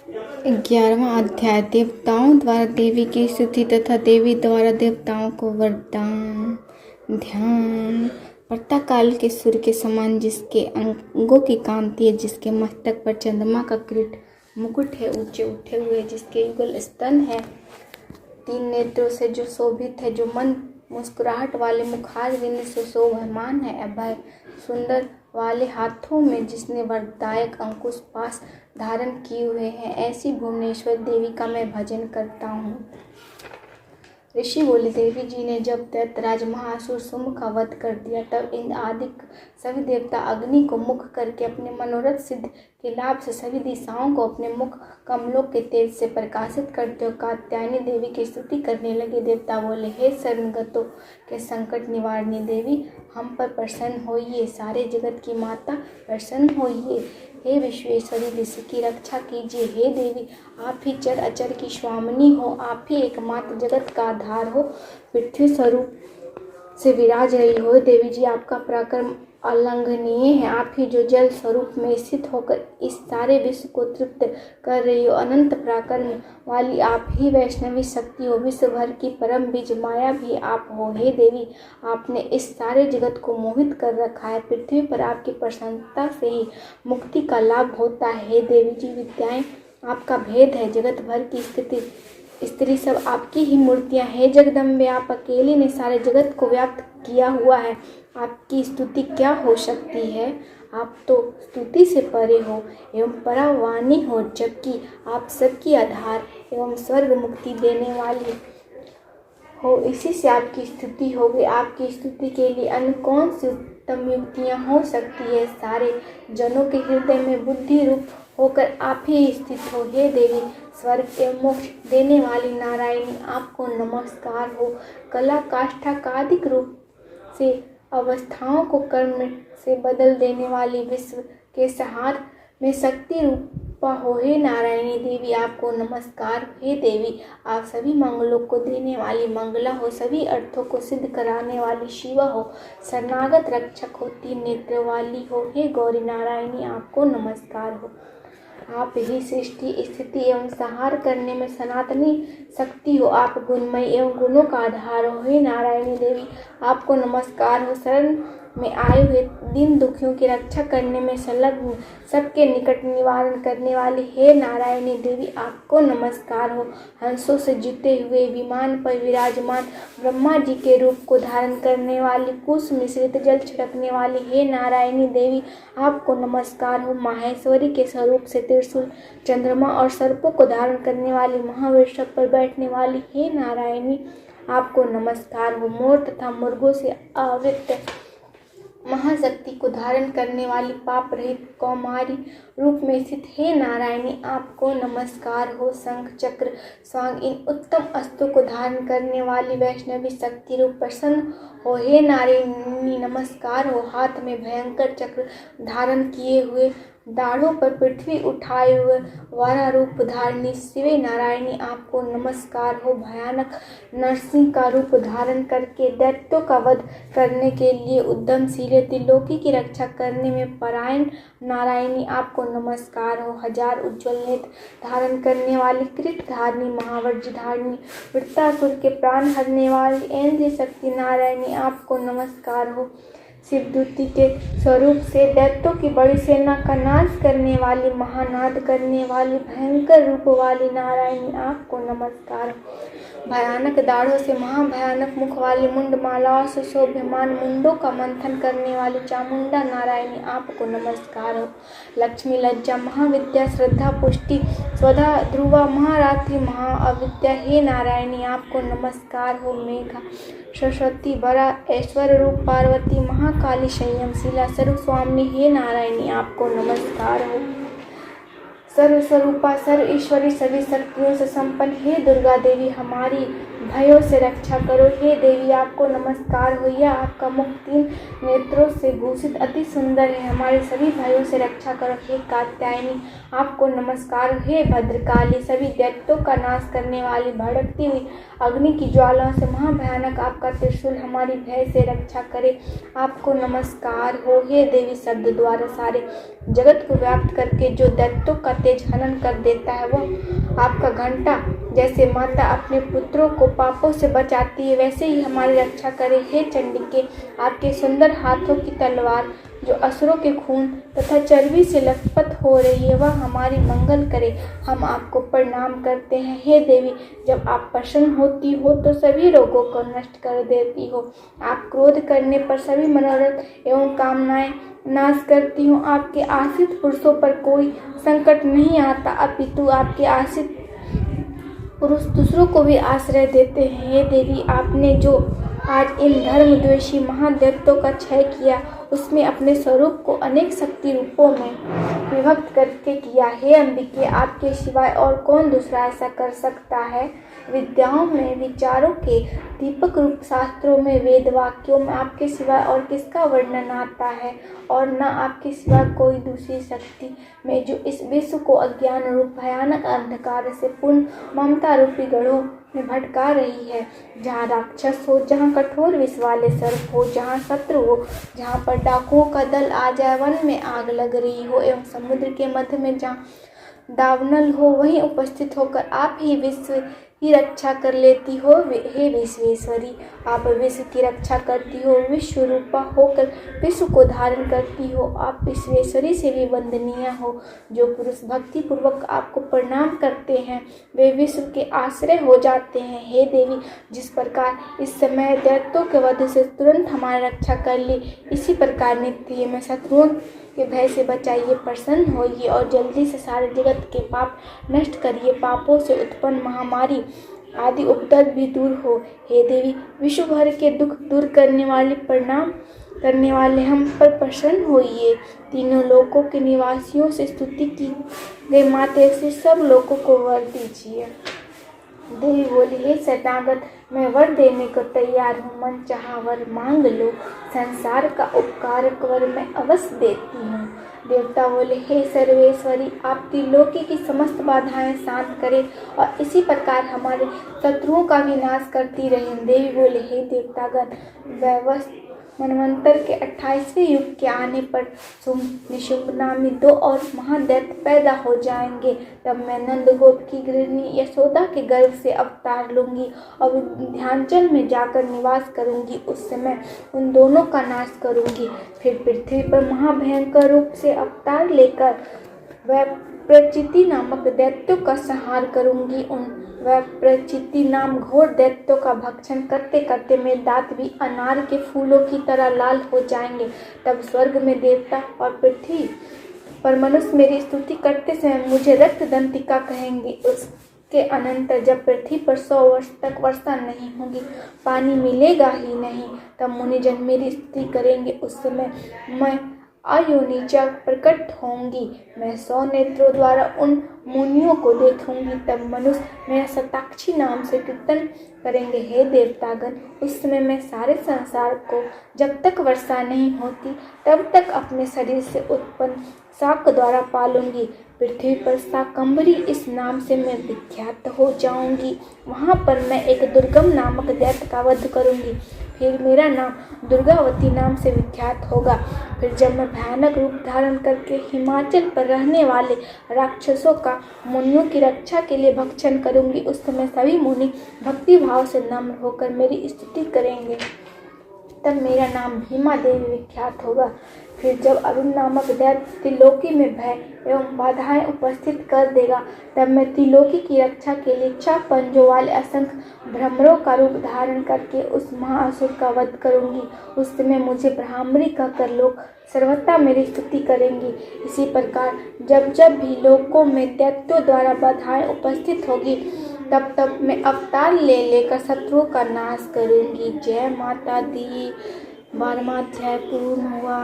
11वां अध्याय देवताओं द्वारा देवी की स्तुति तथा देवी द्वारा देवताओं को वरदान। ध्यान। प्रातःकाल के सूर्य के समान जिसके अंगों की कांति है, जिसके मस्तक पर चंद्रमा का किरीट मुकुट है, ऊंचे उठे हुए जिसके युगल स्तन है, 3 नेत्रों से जो शोभित है, जो मन मुस्कुराहट वाले मुखार बिंद से शोभामान है, अभय सुंदर वाले हाथों में जिसने वरदायक अंकुश पास धारण किए हुए हैं, ऐसी भुवनेश्वर देवी का मैं भजन करता हूँ। ऋषि बोले, देवी जी ने जब दैत्यराज महासुर शुंभ का वध कर दिया, तब इंद्र आदि सभी देवता अग्नि को मुख करके अपने मनोरथ सिद्ध के लाभ से सभी दिशाओं को अपने मुख कमलों के तेज से प्रकाशित करते हुए कात्यायनी देवी की स्तुति करने लगे। देवता बोले, हे शरणगतों के संकट निवारणी देवी, हम पर प्रसन्न होइए। सारे जगत की माता प्रसन्न होइए। हे विश्वेश्वरी, विश्व की रक्षा कीजिए। हे देवी, आप ही चर अचर की स्वामिनी हो, आप ही एकमात्र जगत का आधार हो, पृथ्वी स्वरूप से विराज रही हो। देवी जी, आपका पराक्रम अलंघनीय है। आप ही जो जल स्वरूप में स्थित होकर इस सारे विश्व को तृप्त कर रही हो, अनंत पराक्रम वाली आप ही वैष्णवी शक्ति हो। विश्व भर की परम बीज माया भी आप हो। हे देवी, आपने इस सारे जगत को मोहित कर रखा है। पृथ्वी पर आपकी प्रसन्नता से ही मुक्ति का लाभ होता है। हे देवी जी, विद्याएं आपका भेद है। जगत भर की स्त्री सब आपकी ही मूर्तियां हैं। जगदम्बे, आप अकेले ने सारे जगत को व्याप्त किया हुआ है। आपकी स्तुति क्या हो सकती है? आप तो स्तुति से परे हो एवं परावाणी हो, जबकि आप सबकी आधार एवं स्वर्ग मुक्ति देने वाली हो। इसी से आपकी स्तुति होगी। आपकी स्तुति के लिए अन्य कौन सी उत्तम युक्तियाँ हो सकती है? सारे जनों के हृदय में बुद्धि रूप होकर आप ही स्थित हो। हे देवी, स्वर्ग एवं मोक्ष देने वाली नारायणी, आपको नमस्कार हो। कला काष्ठा कादिक रूप से अवस्थाओं को कर्म से बदल देने वाली विश्व के संहार में शक्ति रूपा हो। हे नारायणी देवी, आपको नमस्कार। हे देवी, आप सभी मंगलों को देने वाली मंगला हो, सभी अर्थों को सिद्ध कराने वाली शिवा हो, शरणागत रक्षक हो, 3 नेत्र वाली हो। हे गौरी नारायणी, आपको नमस्कार हो। आप ही सृष्टि स्थिति एवं संहार करने में सनातनी शक्ति हो। आप गुणमय एवं गुणों का आधार हो। हे नारायणी देवी, आपको नमस्कार हो। शरण में आए हुए दीन दुखियों की रक्षा करने में संलग्न, सबके निकट निवारण करने वाली हे नारायणी देवी, आपको नमस्कार हो। हंसों से जुटे हुए विमान पर विराजमान ब्रह्मा जी के रूप को धारण करने वाली, कुश मिश्रित जल छिड़कने वाली हे नारायणी देवी, आपको नमस्कार हो। माहेश्वरी के स्वरूप से त्रिशूल, चंद्रमा और सर्पों को धारण करने वाली, महावृषभ पर बैठने वाली हे नारायणी, आपको नमस्कार हो। मोर तथा मुर्गों से आवृत महाशक्ति को धारण करने वाली, पाप रहित कौमारी रूप में स्थित हे नारायणी, आपको नमस्कार हो। शंख चक्र स्वांग इन उत्तम अस्त्रों को धारण करने वाली वैष्णवी शक्ति रूप प्रसन्न हो। हे नारायणी, नमस्कार हो। हाथ में भयंकर चक्र धारण किए हुए, दाढ़ों पर पृथ्वी उठाए हुए वारा रूप धारणी शिवे नारायणी, आपको नमस्कार हो। भयानक नरसिंह का रूप धारण करके दैत्यों का वध करने के लिए उद्यमशील, त्रिलोकी की रक्षा करने में परायण नारायणी, आपको नमस्कार हो। 1000 उज्ज्वल नेत्र धारण करने वाली, कृत धारणी, महावज्र धारणी, वृत्तासुर के प्राण हरने वाली ऐन्द्रिय शक्ति नारायणी, आपको नमस्कार हो। शिवदूती के स्वरूप से दैत्यों की बड़ी सेना का नाश करने वाली, महानाद करने वाली, भयंकर रूप वाली नारायणी, आपको नमस्कार। भयानक दाढ़ों से महाभयानक मुख वाली, मुंड मालाओं से शोभ्यमान, मुंडों का मंथन करने वाली चामुंडा नारायणी, आपको नमस्कार हो। लक्ष्मी, लज्जा, महाविद्या, श्रद्धा, पुष्टि, स्वधा, ध्रुवा, महारात्रि, महाअविद्या हे नारायणी, आपको नमस्कार हो। मेघा, सरस्वती, बड़ा ऐश्वर्य रूप पार्वती, महाकाली, संयमशीला, सर्वस्वामिनी हे नारायणी, आपको नमस्कार हो। सर्वस्वरूपा, सर्व ईश्वरी, सभी शक्तियों से संपन्न हे दुर्गा देवी, हमारी भयों से रक्षा करो। हे देवी आपको नमस्कार हो, यह आपका मुख 3 नेत्रों से भूषित अति सुंदर है, हमारे सभी भयों से रक्षा करो। हे कात्यायनी आपको नमस्कार हो, हे भद्रकाली सभी दैत्यों का नाश करने वाली भड़कती हुई अग्नि की ज्वालाओं से महाभयानक आपका त्रिशूल हमारी भय से रक्षा करे। आपको नमस्कार हो, हे देवी शब्द द्वारा सारे जगत को व्याप्त करके जो दैत्यों का तेज हनन कर देता है, वह आपका घंटा जैसे माता अपने पुत्रों को पापों से बचाती है, वैसे ही हमारी रक्षा करे। हे चंडिके आपके सुंदर हाथों की तलवार जो असुरों के खून तथा चर्बी से लथपथ हो रही है, वह हमारी मंगल करे। हम आपको प्रणाम करते हैं। हे देवी जब आप प्रसन्न होती हो तो सभी रोगों को नष्ट कर देती हो। आप क्रोध करने पर सभी मनोरथ एवं कामनाएं नाश करती हो। आपके आश्रित पुरुषों पर कोई संकट नहीं आता, अपितु आपके आश्रित पुरुष दूसरों को भी आश्रय देते हैं। हे देवी आपने जो आज इन धर्मद्वेषी महादैत्यों का क्षय किया, उसमें अपने स्वरूप को अनेक शक्ति रूपों में विभक्त करके किया। हे अंबिके आपके सिवाय और कौन दूसरा ऐसा कर सकता है। विद्याओं में विचारों के दीपक रूप शास्त्रों में वेद वाक्यों में आपके सिवाय और किसका वर्णन आता है, और न आपके सिवा कोई दूसरी शक्ति में जो इस विश्व को अज्ञान रूप भयानक अंधकार से पूर्ण ममता रूपी गढ़ों में भटका रही है। जहाँ राक्षस हो, जहाँ कठोर विष वाले सर्प हो, जहाँ शत्रु हो, जहाँ पर डाकुओं का दल आ जाए, वन में आग लग रही हो एवं समुद्र के मध्य में जहाँ दावानल हो, वहीं उपस्थित होकर आप ही विश्व की रक्षा कर लेती हो। हे विश्वेश्वरी आप विश्व की रक्षा करती हो, विश्व रूपा होकर विश्व को धारण करती हो। आप विश्वेश्वरी से भी वंदनीय हो। जो पुरुष भक्ति पूर्वक आपको प्रणाम करते हैं वे विश्व के आश्रय हो जाते हैं। हे देवी जिस प्रकार इस समय दैत्यों के वध से तुरंत हमारी रक्षा कर ली, इसी प्रकार नित्य में शत्रुओं के भय से बचाइए, प्रसन्न होइए और जल्दी से सारे जगत के पाप नष्ट करिए। पापों से उत्पन्न महामारी आदि उपद्रव भी दूर हो। हे देवी विश्व भर के दुख दूर करने वाली प्रणाम करने वाले हम पर प्रसन्न होइए। तीनों लोकों के निवासियों से स्तुति की गई माते से सब लोगों को वर दीजिए। देवी बोली हे शरणागत मैं वर देने को तैयार हूँ, मन चाहा वर मांग लो, संसार का उपकारक वर मैं अवश्य देती हूँ। देवता बोले हे सर्वेश्वरी आप त्रिलोकी की समस्त बाधाएं शांत करें और इसी प्रकार हमारे शत्रुओं का विनाश करती रहें। देवी बोले हे देवतागण वैवस्वत मनवंतर के 28वें युग के आने पर शुंभ निशुंभ नामी 2 और महादैत्य पैदा हो जाएंगे। तब मैं नंदगोप की गृहिणी यशोदा के गर्भ से अवतार लूंगी और विंध्याचल में जाकर निवास करूंगी। उस समय उन दोनों का नाश करूंगी। फिर पृथ्वी पर महाभयंकर रूप से अवतार लेकर वह प्रचिति नामक दैत्यों का संहार करूंगी। वह प्रचिति नाम घोर दैत्यों का भक्षण करते करते मेरे दांत भी अनार के फूलों की तरह लाल हो जाएंगे। तब स्वर्ग में देवता और पृथ्वी पर मनुष्य मेरी स्तुति करते समय मुझे रक्त दंतिका कहेंगे। उसके अनंतर जब पृथ्वी पर 100 वर्ष तक वर्षा नहीं होगी, पानी मिलेगा ही नहीं, तब मुनिजन मेरी स्तुति करेंगे। उस समय मैं अयोनिजा प्रकट होंगी। मैं 100 नेत्रों द्वारा उन मुनियों को देखूंगी। तब मनुष्य मेरा शताक्षी नाम से कीर्तन करेंगे। हे देवतागण उस समय मैं सारे संसार को जब तक वर्षा नहीं होती तब तक अपने शरीर से उत्पन्न शाक द्वारा पालूंगी। पृथ्वी पर शाकंभरी इस नाम से मैं विख्यात हो जाऊंगी। वहां पर मैं एक दुर्गम नामक दैत्य का वध करूंगी। फिर मेरा नाम दुर्गावती नाम से विख्यात होगा। फिर जब मैं भयानक रूप धारण करके हिमाचल पर रहने वाले राक्षसों का मुनियों की रक्षा के लिए भक्षण करूंगी, उस समय सभी मुनि भक्ति भाव से नम्र होकर मेरी स्तुति करेंगे। तब मेरा नाम भीमा देवी विख्यात होगा। फिर जब अरुण नामक दैत्य त्रिलोकी में भय एवं बाधाएं उपस्थित कर देगा, तब मैं त्रिलोकी की रक्षा के लिए 6 पंजों वाले असंख्य भ्रमरों का रूप धारण करके उस महाअसुर का वध करूंगी। उस समय मुझे ब्राह्मणी कहकर लोग सर्वथा मेरी स्तुति करेंगी। इसी प्रकार जब जब भी लोकों में दैत्यों द्वारा बाधाएं उपस्थित होगी, तब तब मैं अवतार ले लेकर शत्रुओं का नाश करूंगी। जय माता दी। 12वां अध्याय पूर्ण हुआ।